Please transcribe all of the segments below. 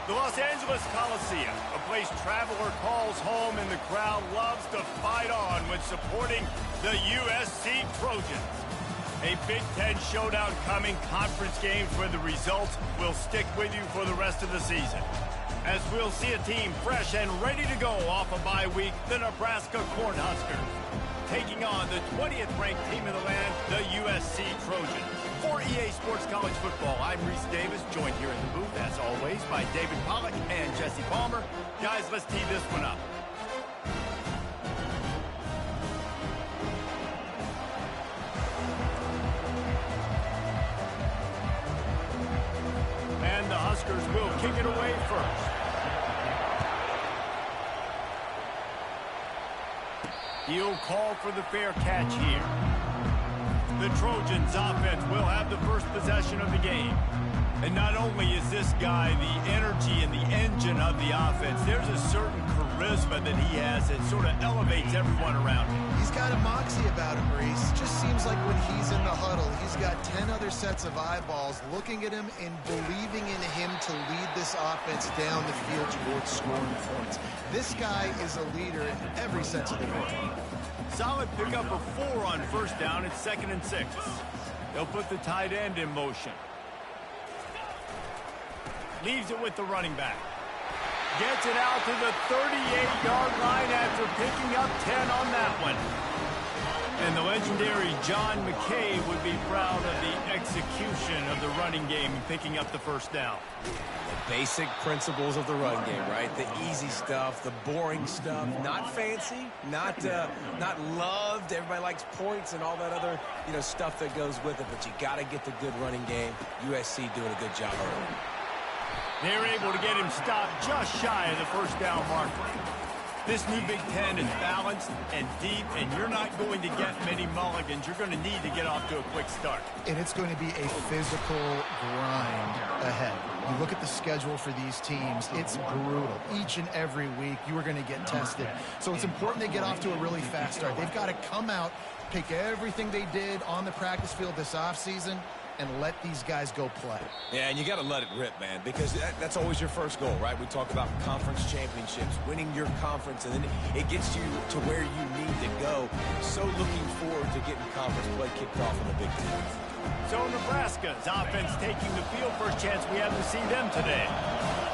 The Los Angeles Coliseum, a place traveler calls home and the crowd loves to fight on when supporting the USC Trojans. A Big Ten showdown coming, conference games where the results will stick with you for the rest of the season. As we'll see a team fresh and ready to go off a bye week, the Nebraska Cornhuskers, taking on the 20th ranked team in the land, the USC Trojans. For EA Sports College Football, I'm Reese Davis, joined here in the booth, as always, by David Pollack and Jesse Palmer. Guys, let's tee this one up. And the Huskers will kick it away first. He'll call for the fair catch here. The Trojans offense will have the first possession of the game. And not only is this guy the energy and the engine of the offense, there's a certain charisma that he has that sort of elevates everyone around him. He's got a moxie about him, Reese. Just seems like when he's in the huddle, he's got 10 other sets of eyeballs looking at him and believing in him to lead this offense down the field towards scoring points. This guy is a leader in every sense of the word. Solid pickup of 4 on first down. It's 2nd and 6. They'll put the tight end in motion. Leaves it with the running back. Gets it out to the 38-yard line after picking up 10 on that one. And the legendary John McKay would be proud of the execution of the running game and picking up the first down. The basic principles of the run game, right? The easy stuff, the boring stuff, not fancy, not loved. Everybody likes points and all that other, stuff that goes with it, but you got to get the good running game. USC doing a good job early. They're able to get him stopped just shy of the first down marker. This new Big Ten is balanced and deep, and you're not going to get many mulligans. You're going to need to get off to a quick start. And it's going to be a physical grind ahead. You look at the schedule for these teams, it's brutal. Each and every week, you are going to get tested. So it's important they get off to a really fast start. They've got to come out, take everything they did on the practice field this offseason, and let these guys go play. Yeah, and you got to let it rip, man, because that's always your first goal, right? We talk about conference championships, winning your conference, and then it gets you to where you need to go. So looking forward to getting conference play kicked off in the Big Ten. So Nebraska's offense taking the field. First chance we have to see them today.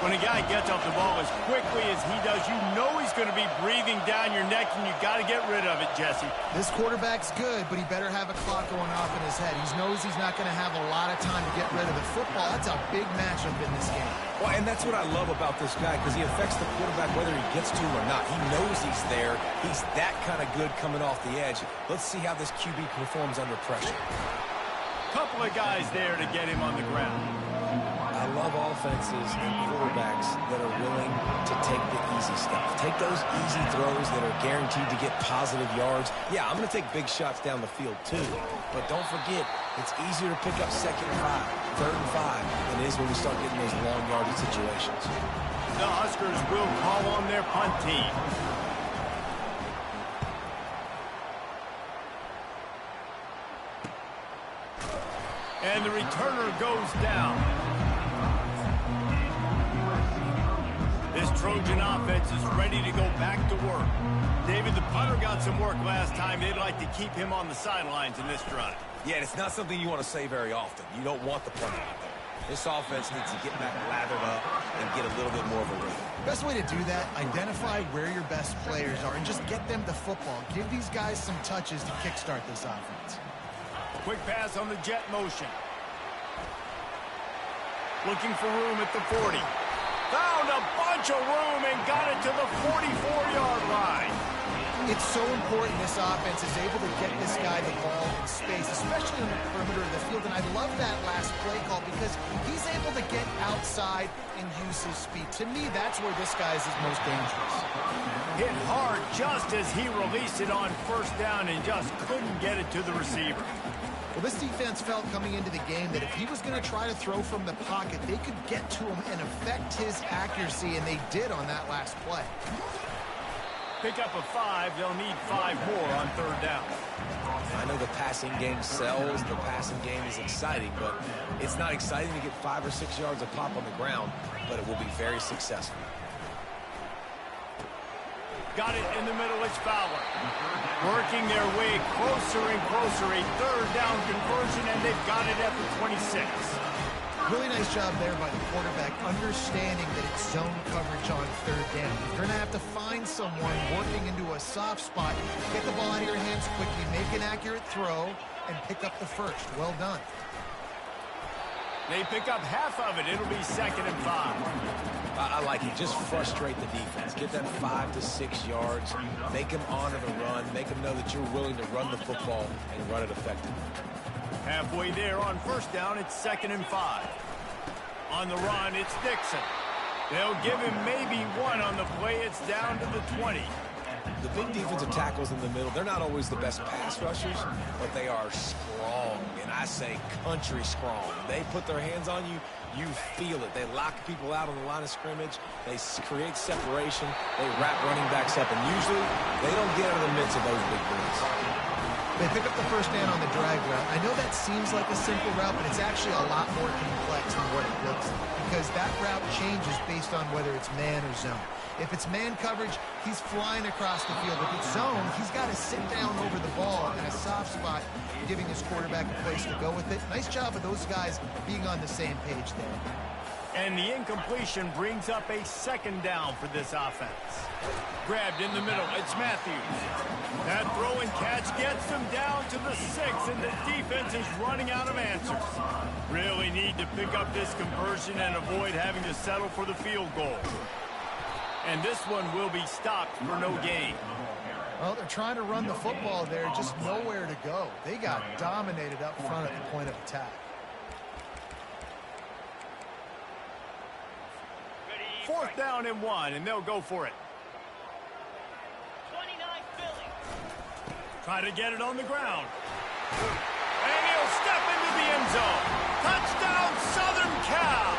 When a guy gets off the ball as quickly as he does, you know he's going to be breathing down your neck, and you got to get rid of it, Jesse. This quarterback's good, but he better have a clock going off in his head. He knows he's not going to have a lot of time to get rid of the football. That's a big matchup in this game. Well, and that's what I love about this guy, because he affects the quarterback whether he gets to him or not. He knows he's there. He's that kind of good coming off the edge. Let's see how this QB performs under pressure. Couple of guys there to get him on the ground. I love offenses and quarterbacks that are willing to take the easy stuff. Take those easy throws that are guaranteed to get positive yards. Yeah, I'm going to take big shots down the field too. But don't forget, it's easier to pick up 2nd and 5, 3rd and 5 than it is when we start getting those long yardage situations. The Huskers will call on their punt team. And the returner goes down. This Trojan offense is ready to go back to work. David, the punter got some work last time. They'd like to keep him on the sidelines in this drive. Yeah, it's not something you want to say very often. You don't want the punter out there. This offense needs to get back lathered up and get a little bit more of a rhythm. Best way to do that, identify where your best players are and just get them the football. Give these guys some touches to kickstart this offense. Quick pass on the jet motion. Looking for room at the 40. Found a bunch of room and got it to the 44-yard line. It's so important this offense is able to get this guy the ball in space, especially on the perimeter of the field. And I love that last play call because he's able to get outside and use his speed. To me, that's where this guy is his most dangerous. Hit hard just as he released it on first down and just couldn't get it to the receiver. Well, this defense felt coming into the game that if he was going to try to throw from the pocket, they could get to him and affect his accuracy, and they did on that last play. Pick up a 5. They'll need 5 more on 3rd down. I know the passing game sells, the passing game is exciting, but it's not exciting to get 5 or 6 yards a pop on the ground, but it will be very successful. Got it in the middle, it's Fowler. Working their way closer and closer, a 3rd down conversion, and they've got it at the 26. Really nice job there by the quarterback, understanding that it's zone coverage on 3rd down. You're going to have to find someone working into a soft spot, get the ball out of your hands quickly, make an accurate throw, and pick up the first. Well done. They pick up half of it. It'll be 2nd and 5. I like it. Just frustrate the defense. Get that 5 to 6 yards. Make them honor the run. Make them know that you're willing to run the football and run it effectively. Halfway there on 1st down, it's 2nd and 5. On the run, it's Dixon. They'll give him maybe 1 on the play. It's down to the 20. The big defensive tackles in the middle, they're not always the best pass rushers, but they are strong, and I say country strong. They put their hands on you, you feel it. They lock people out on the line of scrimmage. They create separation. They wrap running backs up, and usually they don't get out of the midst of those big boys. They pick up the 1st down on the drag route. I know that seems like a simple route, but it's actually a lot more complex than what it looks like, because that route changes based on whether it's man or zone. If it's man coverage, he's flying across the field. If it's zone, he's got to sit down over the ball in a soft spot, giving his quarterback a place to go with it. Nice job of those guys being on the same page there. And the incompletion brings up a 2nd down for this offense. Grabbed in the middle, it's Matthews. That throw and catch gets them down to the 6, and the defense is running out of answers. Really need to pick up this conversion and avoid having to settle for the field goal. And this one will be stopped for no gain. Well, they're trying to run the football there, just nowhere to go. They got dominated up front at the point of attack. 4th down and 1, and they'll go for it. 29 Philly. Try to get it on the ground. And he'll step into the end zone. Touchdown, Southern Cal.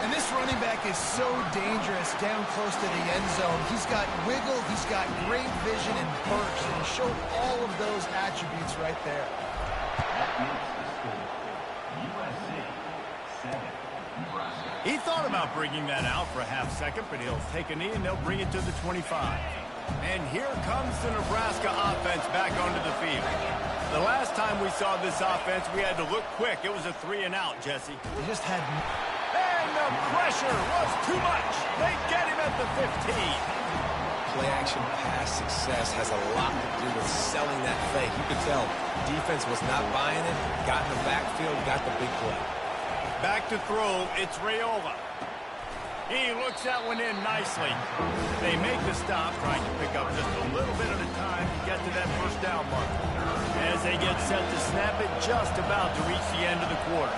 And this running back is so dangerous down close to the end zone. He's got wiggle, he's got great vision and burst, and he showed all of those attributes right there. He thought about bringing that out for a half second, but he'll take a knee and they'll bring it to the 25. And here comes the Nebraska offense back onto the field. The last time we saw this offense, we had to look quick. It was a 3 and out, Jesse. He just had... And the pressure was too much. They get him at the 15. Play action pass success has a lot to do with selling that fake. You could tell defense was not buying it, got in the backfield, got the big play. Back to throw, it's Raiola. He looks that one in nicely. They make the stop, trying to pick up just a little bit at a time to get to that 1st down mark. As they get set to snap it, just about to reach the end of the quarter.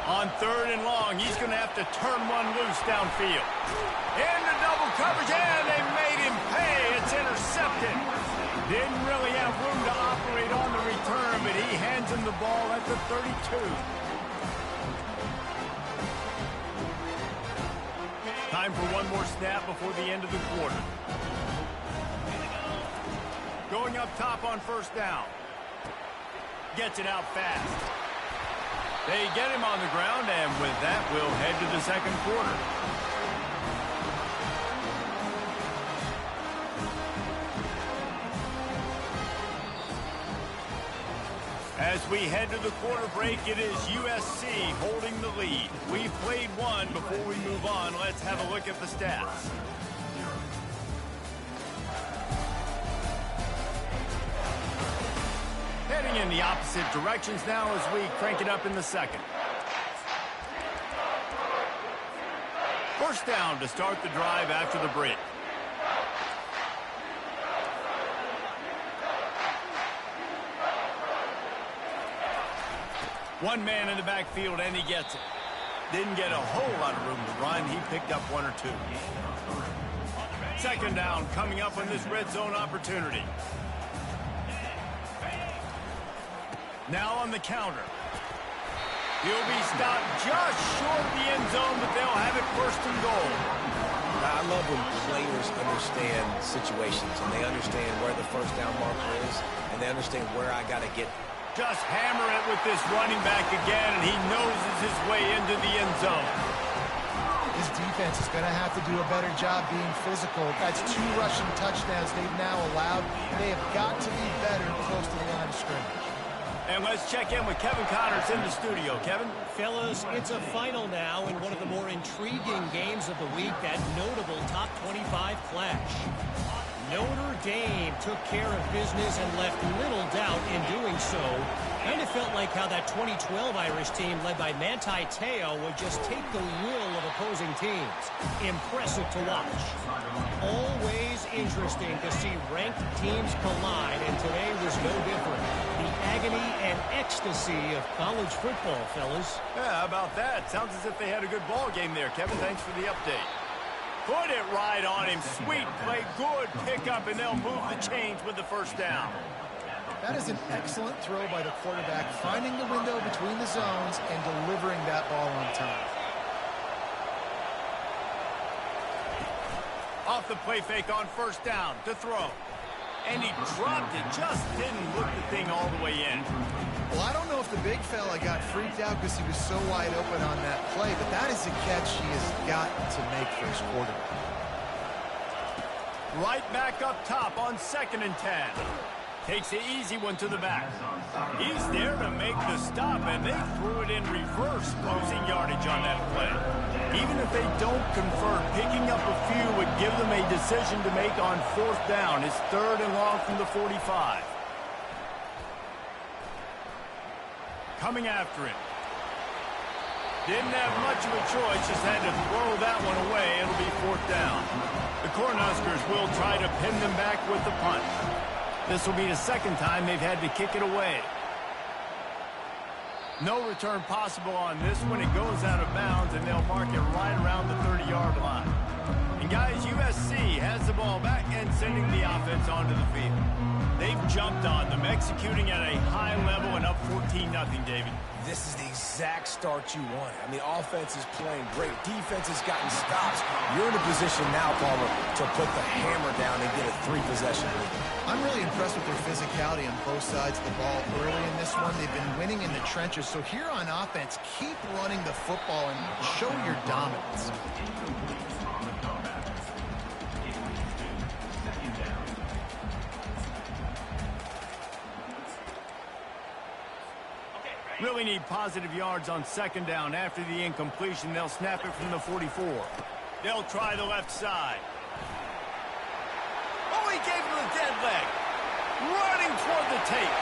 On 3rd and long, he's going to have to turn one loose downfield. Into double coverage, and they made him pay. It's intercepted. Didn't really have room to operate on the return, but he hands him the ball at the 32. Time for one more snap before the end of the quarter. Going up top on 1st down. Gets it out fast. They get him on the ground, and with that, we'll head to the 2nd quarter. As we head to the quarter break, it is USC holding the lead. We've played one. Before we move on, let's have a look at the stats. Heading in the opposite directions now as we crank it up in the 2nd. 1st down to start the drive after the break. One man in the backfield, and he gets it. Didn't get a whole lot of room to run. He picked up 1 or 2. 2nd down coming up on this red zone opportunity. Now on the counter. He'll be stopped just short of the end zone, but they'll have it 1st and goal. I love when players understand situations and they understand where the first down marker is and they understand where I got to get. Just hammer it with this running back again, and he noses his way into the end zone. His defense is going to have to do a better job being physical. That's 2 rushing touchdowns they've now allowed. They have got to be better close to the line of scrimmage. And let's check in with Kevin Connors in the studio. Kevin? Fellas, it's a final now in one of the more intriguing games of the week, that notable top 25 clash. Notre Dame took care of business and left little doubt in doing so. Kind of felt like how that 2012 Irish team led by Manti Te'o would just take the will of opposing teams. Impressive to watch. Always interesting to see ranked teams collide, and today was no different. The agony and ecstasy of college football, fellas. Yeah, how about that? Sounds as if they had a good ball game there, Kevin. Thanks for the update. Put it right on him. Sweet play, good pickup, and they'll move the chains with the first down. That is an excellent throw by the quarterback, finding the window between the zones and delivering that ball on time. Off the play fake on first down to throw. And he dropped it. Just didn't look the thing all the way in. Well, I don't know if the big fella got freaked out because he was so wide open on that play, but that is a catch he has got to make for his quarterback. Right back up top on 2nd and 10. Takes the easy one to the back. He's there to make the stop, and they threw it in reverse, losing yardage on that play. Even if they don't convert, picking up a few would give them a decision to make on 4th down. It's 3rd and long from the 45. Coming after it. Didn't have much of a choice, just had to throw that one away. It'll be 4th down. The Cornhuskers will try to pin them back with the punt. This will be the 2nd time they've had to kick it away. No return possible on this one. It goes out of bounds, and they'll mark it right around the 30-yard line. And guys, USC has the ball back and sending the offense onto the field. They've jumped on them, executing at a high level and up 14-0, David. This is the exact start you want. I mean, offense is playing great. Defense has gotten stops. You're in a position now, Palmer, to put the hammer down and get a 3-possession lead. I'm really impressed with their physicality on both sides of the ball early in this one. They've been winning in the trenches. So here on offense, keep running the football and show your dominance. Really need positive yards on 2nd down. After the incompletion, they'll snap it from the 44. They'll try the left side. Oh, he gave him the dead leg. Running toward the tape.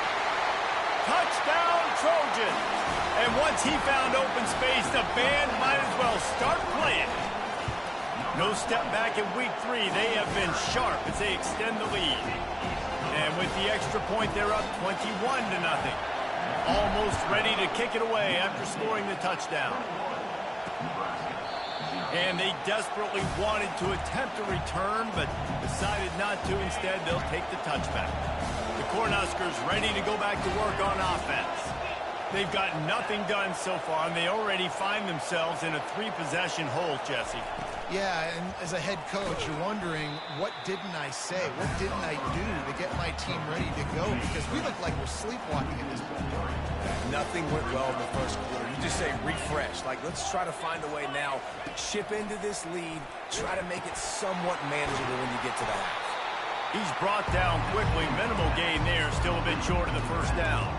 Touchdown, Trojans. And once he found open space, the band might as well start playing. No step back in week 3. They have been sharp as they extend the lead. And with the extra point, they're up 21-0. Almost ready to kick it away after scoring the touchdown. And they desperately wanted to attempt a return, but decided not to. Instead, they'll take the touchback. The Cornhuskers ready to go back to work on offense. They've got nothing done so far, and they already find themselves in a 3-possession hole, Jesse. Yeah, and as a head coach, you're wondering, what didn't I say? What didn't I do to get my team ready to go? Because we look like we're sleepwalking at this point. Nothing went well in the first quarter. You just say refresh. Like, let's try to find a way now. Chip into this lead. Try to make it somewhat manageable when you get to the half. He's brought down quickly. Minimal gain there. Still a bit short of the first down.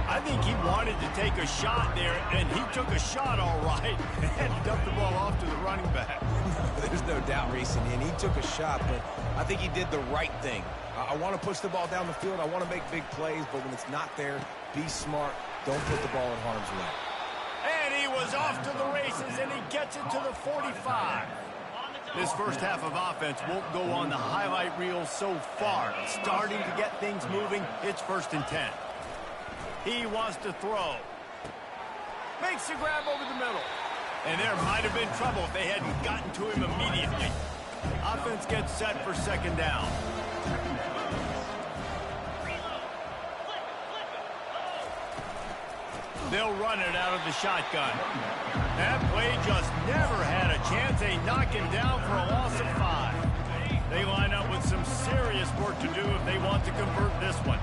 I think he wanted to take a shot there, and he took a shot all right and dumped the ball off to the running back. There's no doubt, Reese, and he took a shot, but I think he did the right thing. I want to push the ball down the field. I want to make big plays, but when it's not there, be smart. Don't put the ball in harm's way. And he was off to the races, and he gets it to the 45. This first half of offense won't go on the highlight reel so far. Starting to get things moving. It's 1st and 10. He wants to throw. Makes the grab over the middle. And there might have been trouble if they hadn't gotten to him immediately. Offense gets set for 2nd down. They'll run it out of the shotgun. That play just never had a chance. They knock him down for a loss of 5. They line up with some serious work to do if they want to convert this one.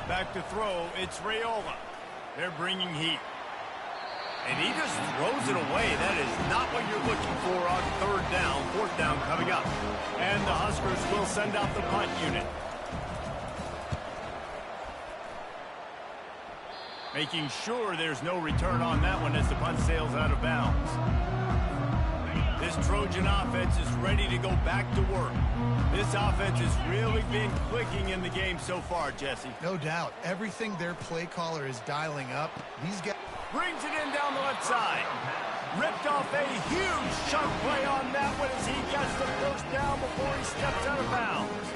Back to throw, it's Raiola. They're bringing heat. And he just throws it away. That is not what you're looking for on 3rd down, 4th down coming up. And the Huskers will send out the punt unit. Making sure there's no return on that one as the punt sails out of bounds. This Trojan offense is ready to go back to work. This offense has really been clicking in the game so far, Jesse. No doubt. Everything their play caller is dialing up. These guys brings it in down the left side. Ripped off a huge chunk play on that one as he gets the 1st down before he steps out of bounds.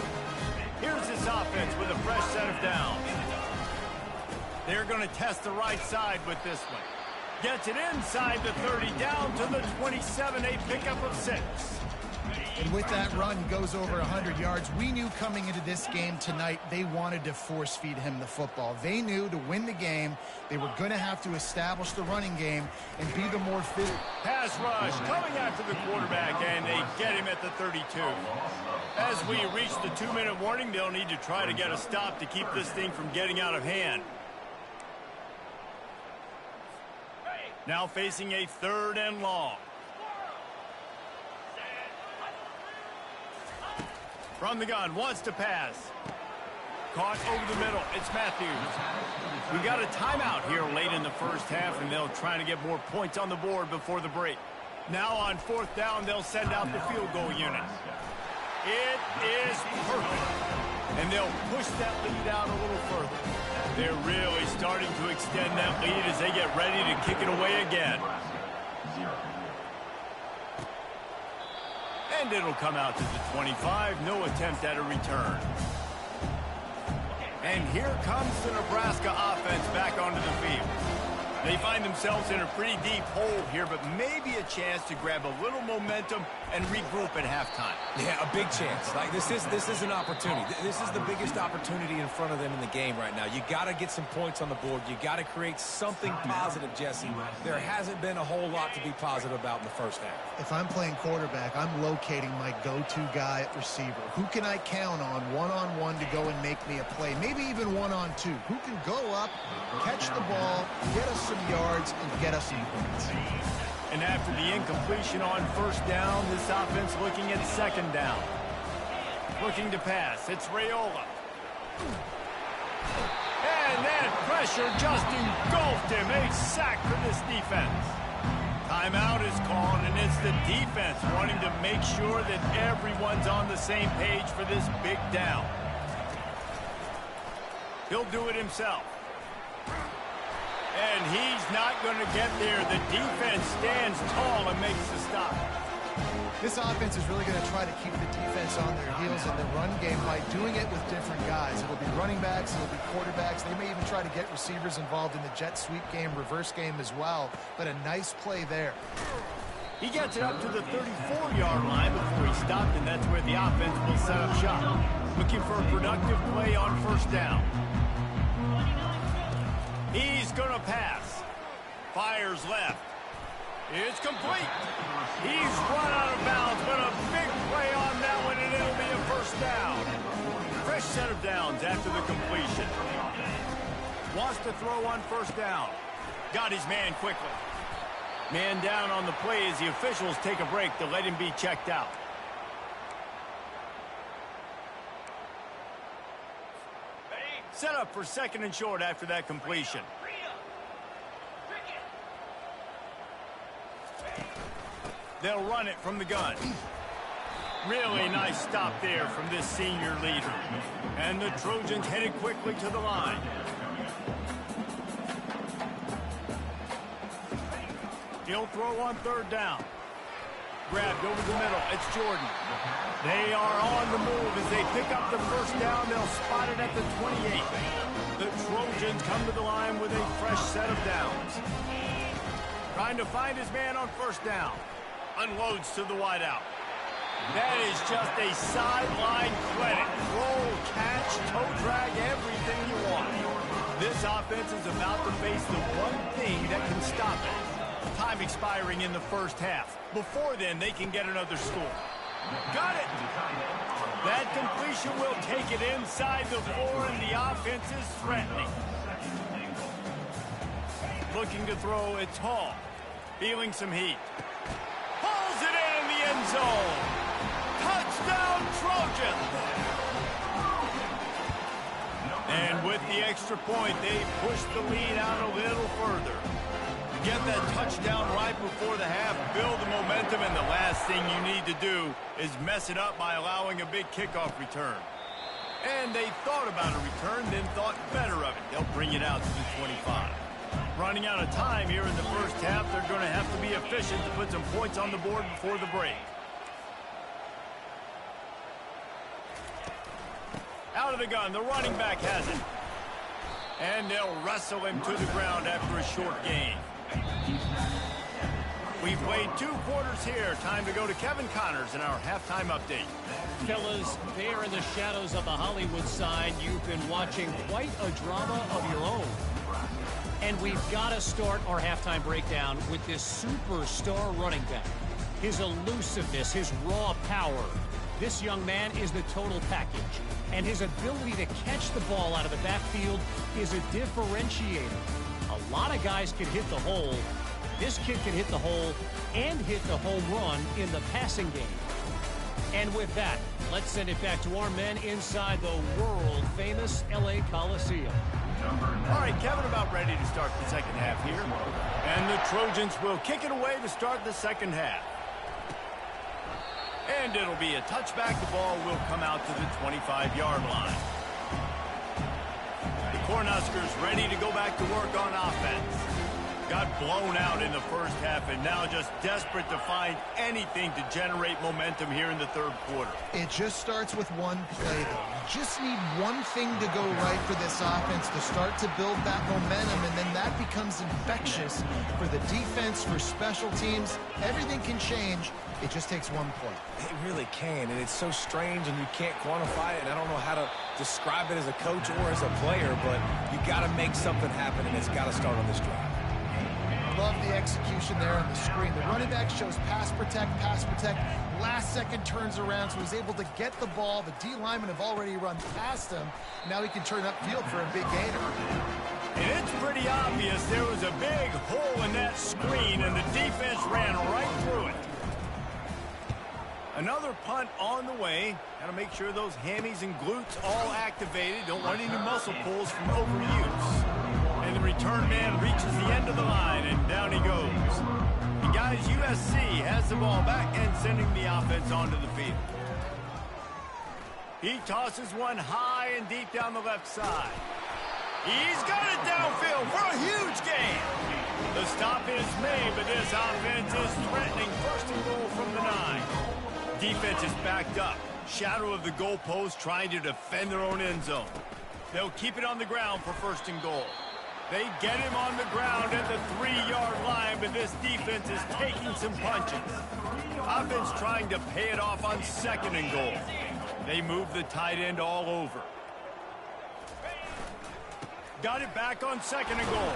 Here's this offense with a fresh set of downs. They're going to test the right side with this one. Gets it inside the 30, down to the 27, a pickup of 6. And with that run, goes over 100 yards. We knew coming into this game tonight, they wanted to force feed him the football. They knew to win the game, they were going to have to establish the running game and be the more fit. Pass rush coming after the quarterback, and they get him at the 32. As we reach the 2-minute warning, they'll need to try to get a stop to keep this thing from getting out of hand. Now facing a 3rd and long. From the gun, wants to pass. Caught over the middle. It's Matthews. We got a timeout here late in the 1st half, and they'll try to get more points on the board before the break. Now on 4th down, they'll send out the field goal unit. It is perfect. And they'll push that lead out a little further. They're really starting to extend that lead as they get ready to kick it away again. And it'll come out to the 25. No attempt at a return. And here comes the Nebraska offense back onto the field. They find themselves in a pretty deep hole here, but maybe a chance to grab a little momentum and regroup at halftime. Yeah, a big chance. Like this is an opportunity. This is the biggest opportunity in front of them in the game right now. You got to get some points on the board. You got to create something positive, Jesse. There hasn't been a whole lot to be positive about in the 1st half. If I'm playing quarterback, I'm locating my go-to guy at receiver. Who can I count on one-on-one to go and make me a play? Maybe even one-on-two. Who can go up, catch the ball, get us some yards, and get us some points. And after the incompletion on 1st down, this offense looking at 2nd down. Looking to pass. It's Raiola. And that pressure just engulfed him. A sack for this defense. Timeout is called, and it's the defense wanting to make sure that everyone's on the same page for this big down. He'll do it himself. And he's not going to get there. The defense stands tall and makes the stop. This offense is really going to try to keep the defense on their heels in the run game by doing it with different guys. It'll be running backs, it'll be quarterbacks. They may even try to get receivers involved in the jet sweep game, reverse game as well. But a nice play there. He gets it up to the 34-yard line before he stopped, and that's where the offense will set up shop. Looking for a productive play on 1st down. He's going to pass. Fires left. It's complete. He's run out of bounds, but a big play on that one, and it'll be a 1st down. Fresh set of downs after the completion. Wants to throw on 1st down. Got his man quickly. Man down on the play as the officials take a break to let him be checked out. Set up for 2nd and short after that completion. They'll run it from the gun. Really nice stop there from this senior leader. And the Trojans headed quickly to the line. He'll throw on 3rd down. Grabbed over the middle. It's Jordan. They are on the move as they pick up the 1st down. They'll spot it at the 28. The Trojans come to the line with a fresh set of downs. Trying to find his man on 1st down. Unloads to the wideout. That is just a sideline credit. Roll, catch, toe drag, everything you want. This offense is about to face the one thing that can stop it. Time expiring in the first half. Before then, they can get another score. Got it! That completion will take it inside the 4, and the offense is threatening. Looking to throw, it's Hall. Feeling some heat. Pulls it in the end zone. Touchdown, Trojans! And with the extra point, they push the lead out a little further. Get that touchdown right before the half, build the momentum, and the last thing you need to do is mess it up by allowing a big kickoff return. And they thought about a return, then thought better of it. They'll bring it out to the 25. Running out of time here in the first half, they're going to have to be efficient to put some points on the board before the break. Out of the gun, the running back has it. And they'll wrestle him to the ground after a short gain. We've played 2 quarters here. Time to go to Kevin Connors in our halftime update. Fellas, there in the shadows of the Hollywood sign, you've been watching quite a drama of your own. And we've got to start our halftime breakdown with this superstar running back. His elusiveness, his raw power. This young man is the total package. And his ability to catch the ball out of the backfield is a differentiator. A lot of guys can hit the hole. This kid can hit the hole and hit the home run in the passing game. And with that, let's send it back to our men inside the world-famous LA Coliseum. All right, Kevin, about ready to start the second half here. And the Trojans will kick it away to start the second half. And it'll be a touchback. The ball will come out to the 25-yard line. The Cornhuskers ready to go back to work on offense. Got blown out in the first half and now just desperate to find anything to generate momentum here in the third quarter. It just starts with one play, though. You just need one thing to go right for this offense to start to build that momentum, and then that becomes infectious for the defense, for special teams. Everything can change. It just takes one play. It really can, and it's so strange, and you can't quantify it, and I don't know how to describe it as a coach or as a player, but you got to make something happen, and it's got to start on this drive. Love the execution there on the screen. The running back shows pass protect, last second turns around, so he's able to get the ball. The D linemen have already run past him. Now he can turn upfield for a big gainer. And it's pretty obvious there was a big hole in that screen, and the defense ran right through it. Another punt on the way. Got to make sure those hammies and glutes all activated. Don't want any muscle pulls from overuse. And the return man reaches the end of the line, and down he goes. And guys, USC has the ball back and sending the offense onto the field. He tosses one high and deep down the left side. He's got it downfield for a huge gain. The stop is made, but this offense is threatening first and goal from the 9. Defense is backed up. Shadow of the goalpost trying to defend their own end zone. They'll keep it on the ground for first and goal. They get him on the ground at the 3-yard line, but this defense is taking some punches. Offense trying to pay it off on second and goal. They move the tight end all over. Got it back on second and goal.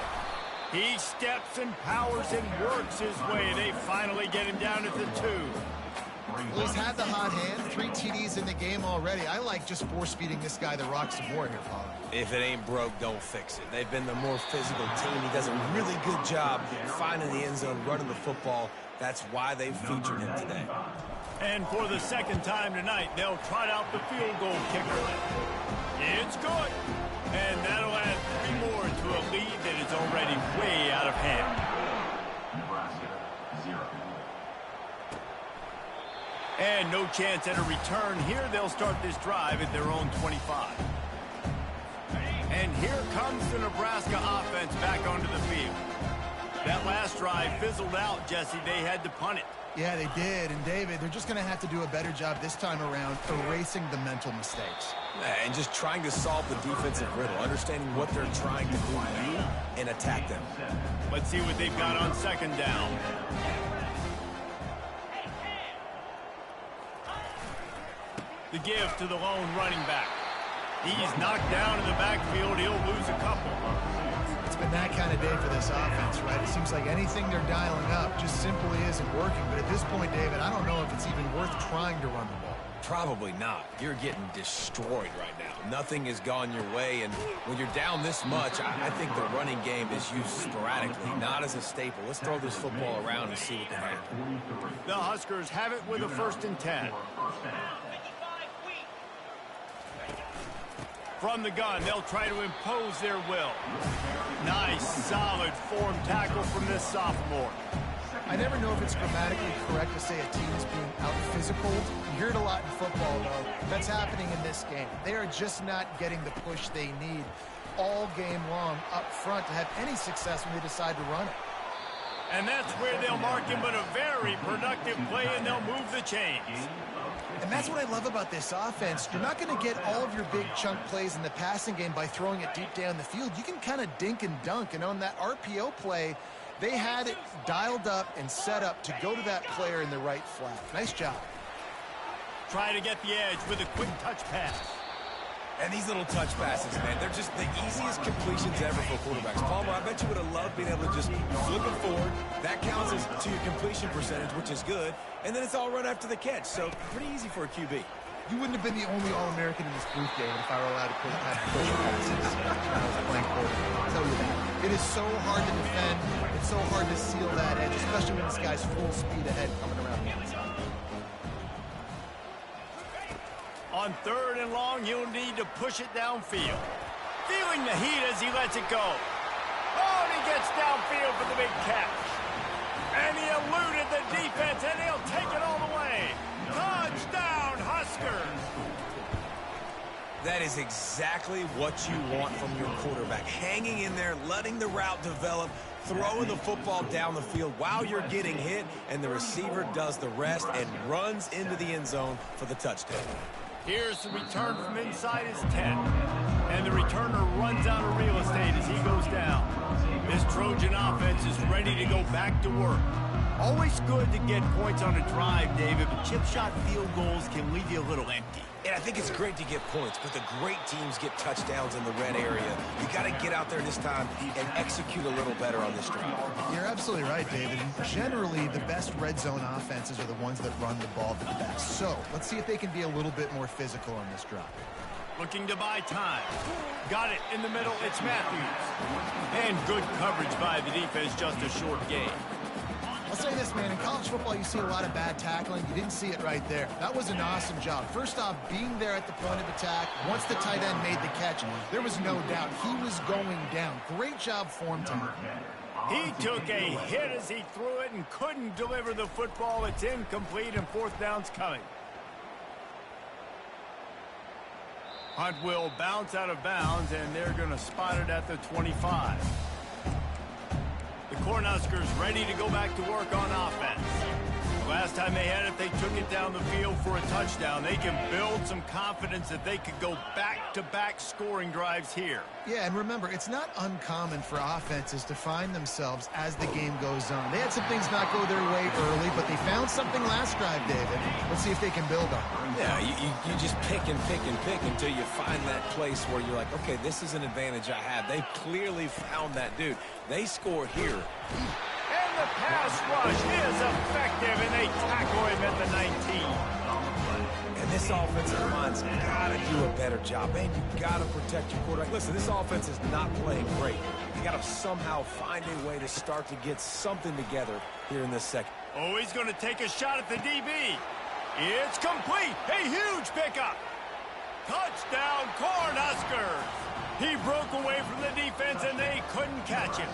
He steps and powers and works his way. They finally get him down at the 2. Well, he's had the hot hand, 3 TDs in the game already. I like just force-feeding this guy the rock some more here, Paul. If it ain't broke, don't fix it. They've been the more physical team. He does a really good job finding the end zone, running the football. That's why they've featured him today. And for the second time tonight, they'll trot out the field goal kicker. It's good. And that'll add 3 more to a lead that is already way out of hand. And no chance at a return here. They'll start this drive at their own 25. And here comes the Nebraska offense back onto the field. That last drive fizzled out, Jesse. They had to punt it. Yeah, they did. And, David, they're just going to have to do a better job this time around erasing the mental mistakes. And just trying to solve the defensive riddle, understanding what they're trying to do and attack them. Let's see what they've got on second down. The give to the lone running back. He's knocked down in the backfield. He'll lose a couple. It's been that kind of day for this offense, right? It seems like anything they're dialing up just simply isn't working. But at this point, David, I don't know if it's even worth trying to run the ball. Probably not. You're getting destroyed right now. Nothing has gone your way, and when you're down this much, I think the running game is used sporadically, not as a staple. Let's throw this football around and see what can happen. The Huskers have it with a 1st and 10. From the gun, they'll try to impose their will. Nice, solid form tackle from this sophomore. I never know if it's grammatically correct to say a team is being out-physical. You hear it a lot in football, though. That's happening in this game. They are just not getting the push they need all game long up front to have any success when they decide to run it. And that's where they'll mark him, but a very productive play, and they'll move the chains. And that's what I love about this offense. You're not going to get all of your big chunk plays in the passing game by throwing it deep down the field. You can kind of dink and dunk, and on that RPO play, they had it dialed up and set up to go to that player in the right flat. Nice job. Try to get the edge with a quick touch pass. And these little touch passes, man, they're just the easiest completions ever for quarterbacks. Palmer, I bet you would have loved being able to just flip it forward. That counts as to your completion percentage, which is good. And then it's all run after the catch, so pretty easy for a QB. You wouldn't have been the only All-American in this booth, David, if I were allowed to have push passes when I was playing quarterback. I'll tell you that. It is so hard to defend. It's so hard to seal that edge, especially when this guy's full speed ahead coming around the inside. On 3rd and long, he'll need to push it downfield. Feeling the heat as he lets it go. Oh, and he gets downfield for the big catch. And he eluded the defense, and he'll take it all the way. Touchdown, Huskers! That is exactly what you want from your quarterback. Hanging in there, letting the route develop, throwing the football down the field while you're getting hit, and the receiver does the rest and runs into the end zone for the touchdown. Here's the return from inside his 10. And the returner runs out of real estate as he goes down. This Trojan offense is ready to go back to work. Always good to get points on a drive, David, but chip shot field goals can leave you a little empty. And I think it's great to get points, but the great teams get touchdowns in the red area. You got to get out there this time and execute a little better on this drive. You're absolutely right, David. And generally, the best red zone offenses are the ones that run the ball the best. So let's see if they can be a little bit more physical on this drive. Looking to buy time. Got it in the middle. It's Matthews. And good coverage by the defense, just a short gain. I'll say this, man, in college football, you see a lot of bad tackling. You didn't see it right there. That was an awesome job. First off, being there at the point of attack. Once the tight end made the catch, there was no doubt he was going down. Great job form time. He took a hit as he threw it and couldn't deliver the football. It's incomplete, and 4th down's coming. Hunt will bounce out of bounds, and they're going to spot it at the 25. The Cornhuskers ready to go back to work on offense. Last time they had it, they took it down the field for a touchdown. They can build some confidence that they could go back-to-back scoring drives here. Yeah, and remember, it's not uncommon for offenses to find themselves as the game goes on. They had some things not go their way early, but they found something last drive, David. Let's see if they can build on it. Yeah, you just pick and pick and pick until you find that place where you're like, okay, this is an advantage I have. They clearly found that dude. They scored here. And the pass rush is effective, and they tackle him at the 19. And this offensive line's got to do a better job. Man, you got to protect your quarterback. Listen, this offense is not playing great. You got to somehow find a way to start to get something together here in this second. Oh, he's going to take a shot at the DB. It's complete. A huge pickup. Touchdown, Cornhuskers. He broke away from the defense, and they couldn't catch him.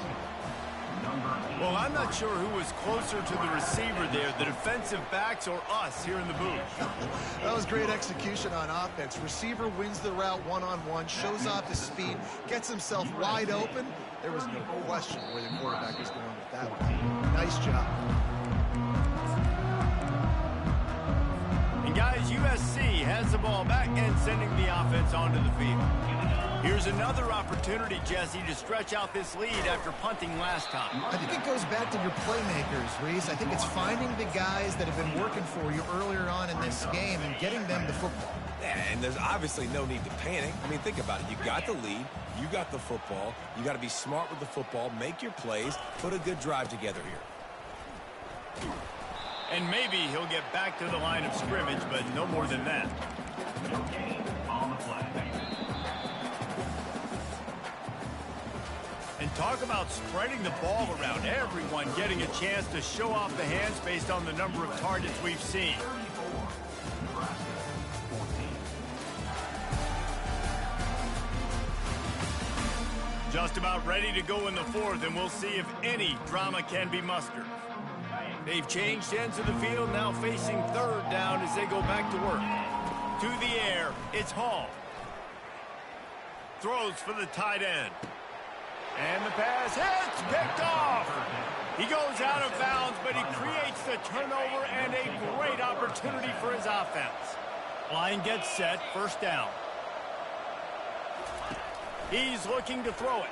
Well, I'm not sure who was closer to the receiver there, the defensive backs or us here in the booth. That was great execution on offense. Receiver wins the route one-on-one, shows off his speed, gets himself wide open. There was no question where the quarterback was going with that one. Nice job. And guys, USC has the ball back and sending the offense onto the field. Here's another opportunity, Jesse, to stretch out this lead after punting last time. I think it goes back to your playmakers, Reese. I think it's finding the guys that have been working for you earlier on in this game and getting them the football. Yeah, and there's obviously no need to panic. I mean, think about it. You got the lead. You got the football. You got to be smart with the football. Make your plays. Put a good drive together here. And maybe he'll get back to the line of scrimmage, but no more than that. And talk about spreading the ball around. Everyone getting a chance to show off the hands based on the number of targets we've seen. Just about ready to go in the fourth, and we'll see if any drama can be mustered. They've changed ends of the field, now facing third down as they go back to work. To the air, it's Hall. Throws for the tight end. And the pass hits, picked off. He goes out of bounds, but he creates the turnover and a great opportunity for his offense. Line gets set, first down. He's looking to throw it.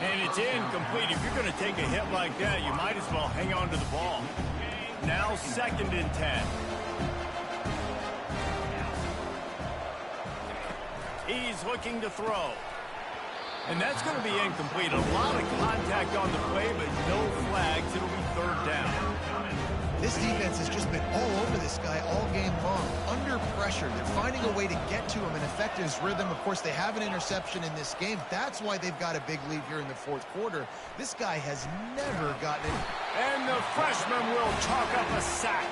And it's incomplete. If you're going to take a hit like that, you might as well hang on to the ball. Now 2nd and 10. He's looking to throw. And that's going to be incomplete. A lot of contact on the play, but no flags. It'll be 3rd down. This defense has just been all over this guy all game long. Under pressure. They're finding a way to get to him and affect his rhythm. Of course, they have an interception in this game. That's why they've got a big lead here in the 4th quarter. This guy has never gotten it. And the freshman will chalk up a sack.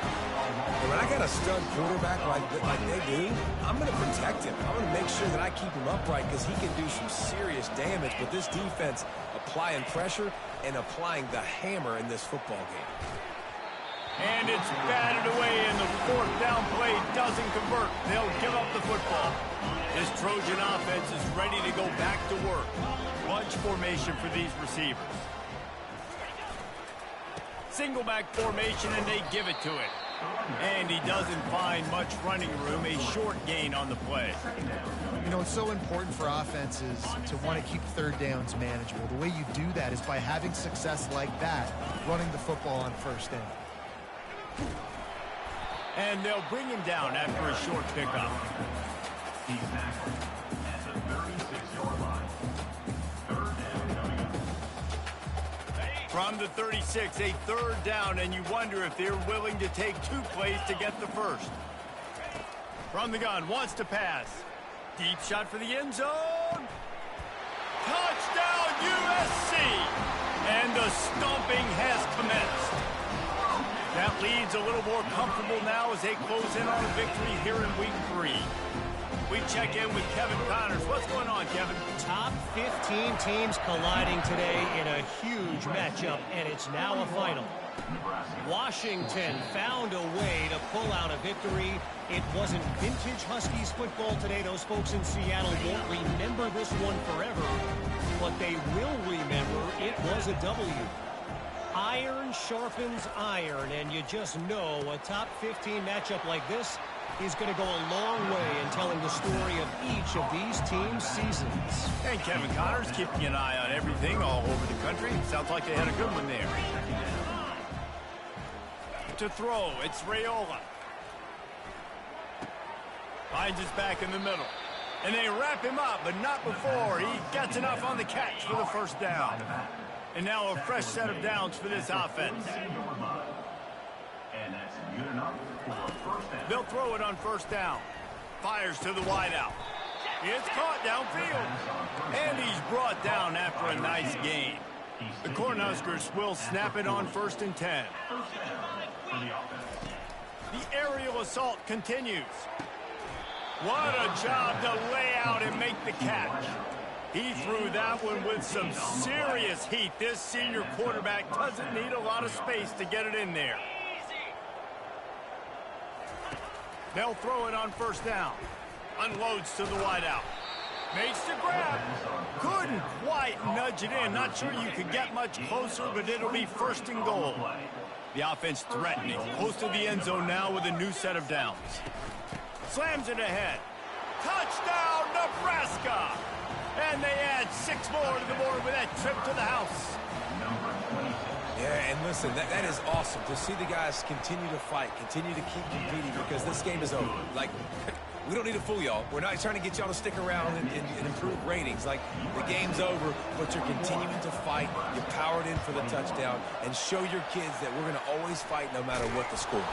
When I got a stud quarterback like they do, I'm going to protect him. I'm going to make sure that I keep him upright because he can do some serious damage. But this defense applying pressure and applying the hammer in this football game. And it's batted away, and the 4th down play doesn't convert. They'll give up the football. This Trojan offense is ready to go back to work. Bunch formation for these receivers. Single back formation, and they give it to him. And he doesn't find much running room. A short gain on the play. You know, it's so important for offenses to want to keep 3rd downs manageable. The way you do that is by having success like that, running the football on 1st down. And they'll bring him down after a short pickup. He's tackled at the 36-yard line. 3rd down coming up. From the 36, a 3rd down, and you wonder if they're willing to take 2 plays to get the first. From the gun, wants to pass. Deep shot for the end zone. Touchdown, USC! And the stomping has commenced. That lead's a little more comfortable now as they close in on a victory here in week 3. We check in with Kevin Connors. What's going on, Kevin? Top 15 teams colliding today in a huge matchup, and it's now a final. Washington found a way to pull out a victory. It wasn't vintage Huskies football today. Those folks in Seattle won't remember this one forever, but they will remember it was a W. Iron sharpens iron, and you just know a top 15 matchup like this is going to go a long way in telling the story of each of these teams' seasons. And Kevin Connors keeping an eye on everything all over the country. Sounds like they had a good one there. To throw, it's Raiola. Finds his back in the middle. And they wrap him up, but not before he gets enough on the catch for the 1st down. And now a fresh set of downs for this offense. And that's good enough for a 1st down. They'll throw it on 1st down. Fires to the wideout. It's caught downfield. And he's brought down after a nice gain. The Cornhuskers will snap it on 1st and 10. The aerial assault continues. What a job to lay out and make the catch. He threw that one with some serious heat. This senior quarterback doesn't need a lot of space to get it in there. They'll throw it on 1st down. Unloads to the wideout. Makes the grab. Couldn't quite nudge it in. Not sure you could get much closer, but it'll be 1st and goal. The offense threatening. Close to the end zone now with a new set of downs. Slams it ahead. Touchdown, Nebraska! And they add 6 more to the board with that trip to the house. Yeah, and listen, that is awesome to see the guys continue to fight, continue to keep competing because this game is over. Like, we don't need to fool y'all. We're not trying to get y'all to stick around and improve ratings. Like, the game's over, but you're continuing to fight. You powered in for the touchdown, and show your kids that we're going to always fight no matter what the score is.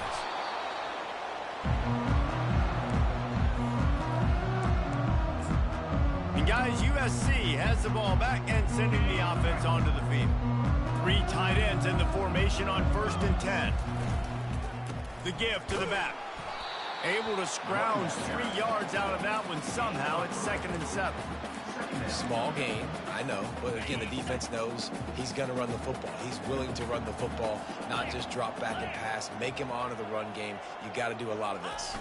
And guys, USC has the ball back and sending the offense onto the field. 3 tight ends in the formation on 1st and 10. The give to the back. Able to scrounge 3 yards out of that one somehow. It's 2nd and 7. Small gain, I know, but again, the defense knows he's going to run the football. He's willing to run the football, not just drop back and pass, make him honor the run game. You got to do a lot of this.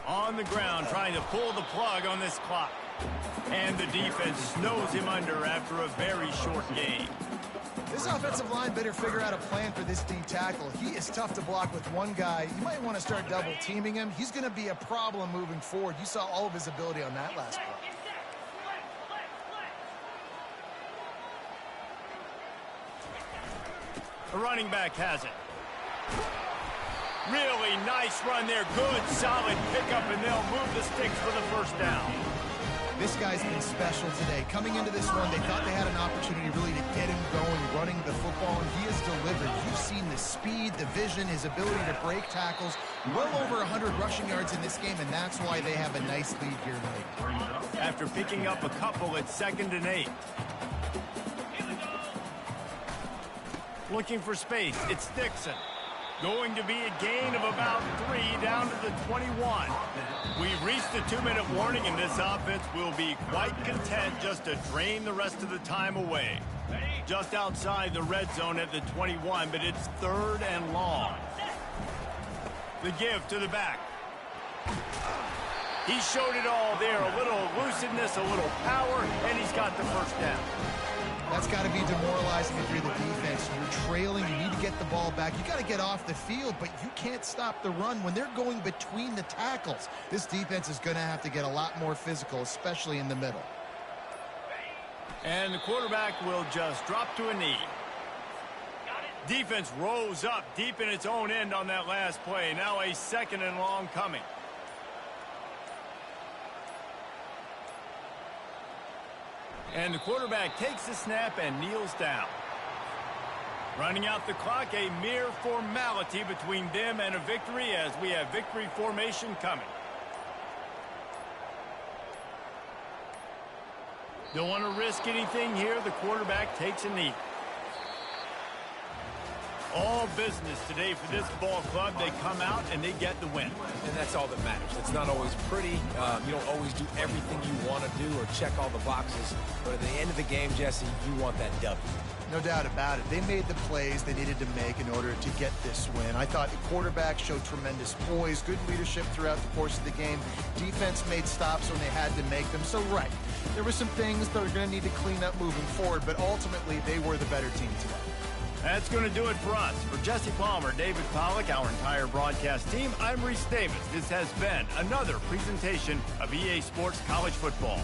On the ground, trying to pull the plug on this clock. And the defense snows him under after a very short gain. This offensive line better figure out a plan for this D tackle. He is tough to block with one guy. You might want to start double teaming him. He's going to be a problem moving forward. You saw all of his ability on that last play. The running back has it. Really nice run there. Good, solid pickup, and they'll move the sticks for the 1st down. This guy's been special today. Coming into this one, they thought they had an opportunity really to get him going, running the football, and he has delivered. You've seen the speed, the vision, his ability to break tackles. Well over 100 rushing yards in this game, and that's why they have a nice lead here tonight. After picking up a couple at 2nd and 8. Looking for space. It's Dixon. Going to be a gain of about 3 down to the 21. We've reached the 2-minute warning, and this offense will be quite content just to drain the rest of the time away. Just outside the red zone at the 21, but it's 3rd and long. The give to the back. He showed it all there. A little elusiveness, a little power, and he's got the 1st down. That's got to be demoralizing if you're the defense. You're trailing. You need to get the ball back. You got to get off the field, but you can't stop the run when they're going between the tackles. This defense is going to have to get a lot more physical, especially in the middle. And the quarterback will just drop to a knee. Defense rose up deep in its own end on that last play. Now a 2nd and long coming. And the quarterback takes the snap and kneels down. Running out the clock, a mere formality between them and a victory as we have victory formation coming. Don't want to risk anything here. The quarterback takes a knee. All business today for this ball club. They come out and they get the win. And that's all that matters. It's not always pretty. You don't always do everything you want to do or check all the boxes. But at the end of the game, Jesse, you want that W. No doubt about it. They made the plays they needed to make in order to get this win. I thought the quarterback showed tremendous poise, good leadership throughout the course of the game. Defense made stops when they had to make them. So, right, there were some things that are going to need to clean up moving forward, but ultimately they were the better team today. That's going to do it for us. For Jesse Palmer, David Pollack, our entire broadcast team, I'm Reese Davis. This has been another presentation of EA Sports College Football.